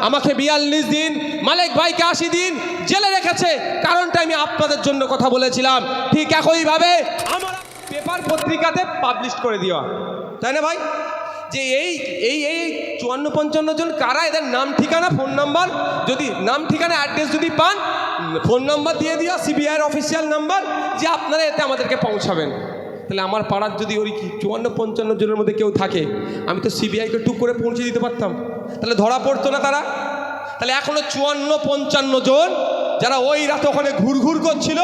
আমাকে 42 দিন, মালেক ভাইকে 80 দিন জেলে রেখেছে। কারণটা আমি আপনাদের জন্য কথা বলেছিলাম। ঠিক একইভাবে আমার পেপার পত্রিকাতে পাবলিশ করে দেওয়া, তাই না ভাই? যে এই এই এই 54-55 জন কারা, এদের নাম ঠিকানা, ফোন নাম্বার, যদি নাম ঠিকানা অ্যাড্রেস যদি পান, ফোন নাম্বার দিয়ে দেওয়া, সিবিআইয়ের অফিসিয়াল নাম্বার, যে আপনারা এতে আমাদেরকে পৌঁছাবেন। তাহলে আমার পাড়ার যদি ওই 54-55 জনের মধ্যে কেউ থাকে, আমি তো সিবিআইকে টুক করে পৌঁছে দিতে পারতাম, তাহলে ধরা পড়তো না তারা। তাহলে এখনো 54-55 জন যারা ওই রাতে ওখানে ঘুরঘুর করছিল,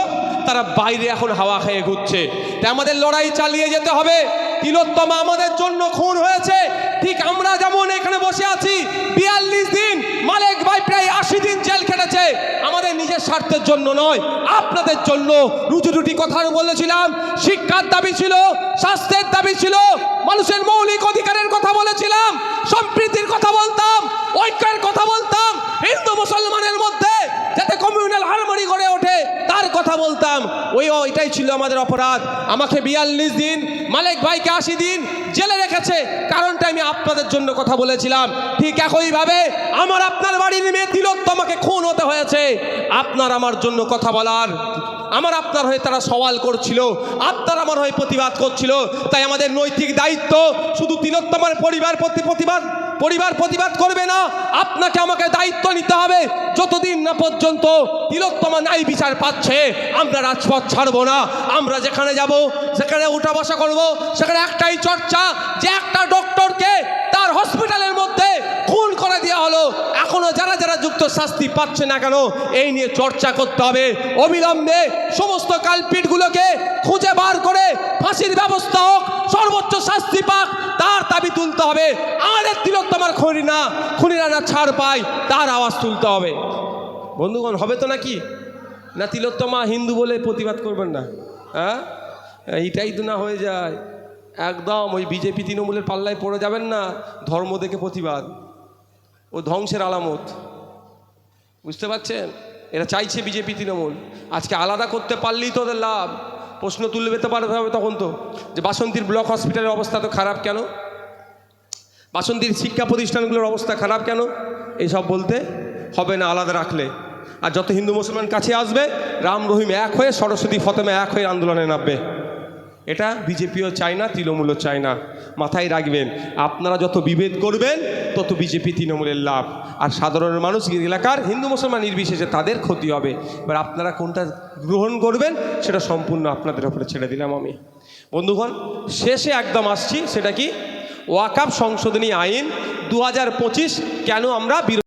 তারা বাইরে এখন হাওয়া খেয়ে ঘুরছে। তাই আমাদের লড়াই চালিয়ে যেতে হবে। তিলোত্তমা আমাদের জন্য খুন হয়েছে, ঠিক আমরা যেমন এখানে বসে আছি 42 দিন, মালেক ভাই প্রায় 80 দিন জেল খেটেছে, আমাদের নিজের স্বার্থের জন্য নয়, আপনাদের জন্য। রুজি রুটি কথা বলেছিলাম, শিক্ষার দাবি ছিল, স্বাস্থ্যের দাবি ছিল, মানুষের মৌলিক অধিকারের কথা বলেছিলাম, সম্প্রীতির কথা বলতাম, ঐক্যের কথা বলতাম, হিন্দু মুসলমানের মধ্যে যাতে কমিউনাল হারমোনি গড়ে ওঠে তার কথা বলতাম। এটাই ছিল আমাদের অপরাধ। আমাকে 42 দিন, মালেক ভাইকে 80 দিন জেলে রেখেছে। কারণটা আমি আপনাদের জন্য কথা বলেছিলাম। ঠিক একইভাবে আমার আপনার বাড়ির মেয়ে তিলোত্তমাকে খুন হতে হয়েছে আপনার আমার জন্য কথা বলার। আমার আপনার হয়ে তারা সওয়াল করছিল, আপনার আমার হয়ে প্রতিবাদ করছিল। তাই আমাদের নৈতিক দায়িত্ব শুধু তিলোত্তমার পরিবার প্রতিবাদ করবে না, আপনাকে আমাকে দায়িত্ব নিতে হবে। যতদিন না পর্যন্ত তিলোত্তমা ন্যায় বিচার পাচ্ছে, আমরা রাজপথ ছাড়বো না। আমরা যেখানে যাব, সেখানে উঠা বসা করবো। সেখানে একটাই চর্চা, যে একটা ডক্টরকে তার হসপিটালের মধ্যে খুন করে দেওয়া হলো, এখনো যারা যারা যুক্ত শাস্তি পাচ্ছে না কেন, এই নিয়ে চর্চা করতে হবে। অবিলম্বে সমস্ত কালপিটগুলোকে খুঁজে বার করে ফাঁসির ব্যবস্থা হোক, সর্বোচ্চ শাস্তি পাক, তার দাবি তুলতে হবে। আমাদের তিলোত্তমার খুনিরা না ছাড় পায়, তার আওয়াজ তুলতে হবে। বন্ধুগণ, হবে তো নাকি? না তিলোত্তমা হিন্দু বলে প্রতিবাদ করবেন না? হ্যাঁ, এইটাই তো না হয়ে যায়। একদম ওই বিজেপি তৃণমূলের পাল্লায় পড়ে যাবেন না। ধর্ম দেখে প্রতিবাদ ও ধ্বংসের আলামত, বুঝতে পারছেন? এরা চাইছে বিজেপি তৃণমূল আজকে আলাদা করতে পারলেই তো ওদের লাভ। প্রশ্ন তুলবে তো পারতে হবে তখন তো, যে বাসন্তীর ব্লক হসপিটালের অবস্থা তো খারাপ কেন, বাসন্তীর শিক্ষা প্রতিষ্ঠানগুলোর অবস্থা খারাপ কেন, এইসব বলতে হবে না আলাদা রাখলে। আর যত হিন্দু মুসলমান কাছে আসবে, রাম রহিম এক হয়ে, সরস্বতী ফতেমা এক হয়ে আন্দোলনে নামবে। এটা বিজেপিও চায় না, তৃণমূলও চায় না। মাথায় রাখবেন, আপনারা যত বিভেদ করবেন তত বিজেপি তৃণমূলের লাভ, আর সাধারণ মানুষ এলাকার হিন্দু মুসলমান নির্বিশেষে তাদের ক্ষতি হবে। এবার আপনারা কোনটা গ্রহণ করবেন সেটা সম্পূর্ণ আপনাদের উপরে ছেড়ে দিলাম আমি। বন্ধুগণ, শেষে একদম আসছি, সেটা কি? ওয়াকফ সংশোধনী আইন 2025 কেন আমরা